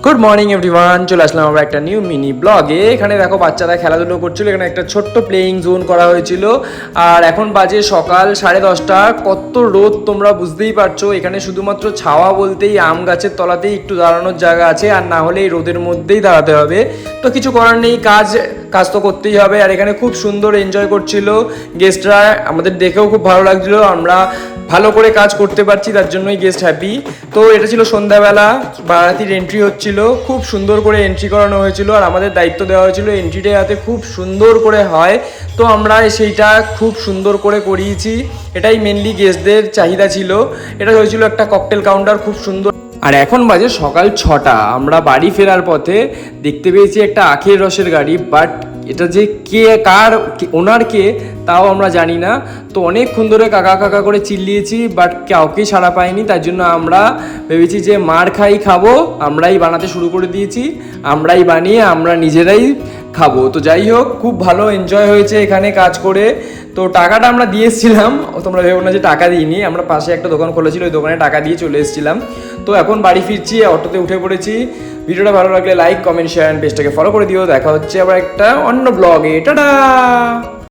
Good morning everyone, চলে আসলাম আমরা একটা নিউ মিনি ব্লগে। এখানে দেখো বাচ্চারা খেলাধুলো করছিল, এখানে একটা ছোট্ট প্লেয়িং জোন করা হয়েছিল। আর এখন বাজে সকাল 10:30। কত রোদ তোমরা বুঝতেই পারছো। এখানে শুধুমাত্র ছাওয়া বলতেই আম গাছের তলাতেই একটু দাঁড়ানোর জায়গা আছে, আর না হলে এই রোদের মধ্যেই দাঁড়াতে হবে। তো কিছু করার নেই, কাজ তো করতেই হবে। আর এখানে খুব সুন্দর এনজয় করছিল গেস্টরা, আমাদের দেখেও খুব ভালো লাগছিল। আমরা ভালো করে কাজ করতে পারছি, তার জন্যই গেস্ট হ্যাপি। তো এটা ছিল সন্ধ্যাবেলা, বারাতির এন্ট্রি হচ্ছিল, খুব সুন্দর করে এন্ট্রি করানো হয়েছিল। আর আমাদের দায়িত্ব দেওয়া হয়েছিল এন্ট্রিটা যাতে খুব সুন্দর করে হয়। তো আমরা সেইটা খুব সুন্দর করে করিয়েছি, এটাই মেনলি গেস্টদের চাহিদা ছিল। এটা হয়েছিল একটা ককটেল কাউন্টার, খুব সুন্দর। আর এখন বাজে সকাল 6টা, আমরা বাড়ি ফেরার পথে দেখতে পেয়েছি একটা আখের রসের গাড়ি, বাট এটা যে কে কার ওনার কে তাও আমরা জানি না। তো অনেকক্ষণ ধরে কাকা কাকা করে চিল্লিয়েছি, বাট কাউকেই সাড়া পাইনি। তার জন্য আমরা ভেবেছি যে মার খাবো, আমরাই বানাতে শুরু করে দিয়েছি, আমরাই বানিয়ে আমরা নিজেরাই খাবো। তো যাই হোক, খুব ভালো এনজয় হয়েছে এখানে কাজ করে। তো টাকাটা আমরা দিয়ে এসেছিলাম, তোমরা ভেবো না যে টাকা দিইনি, আমরা পাশে একটা দোকান খোলেছিল, ওই দোকানে টাকা দিয়ে চলে এসেছিলাম। তো এখন বাড়ি ফিরছি, অটোতে উঠে পড়েছি। ভিডিওটা ভালো লাগলে লাইক, কমেন্ট, শেয়ার অ্যান্ড পেজটাকে ফলো করে দিও। দেখা হচ্ছে আবার একটা অন্য ব্লগে। টাটা।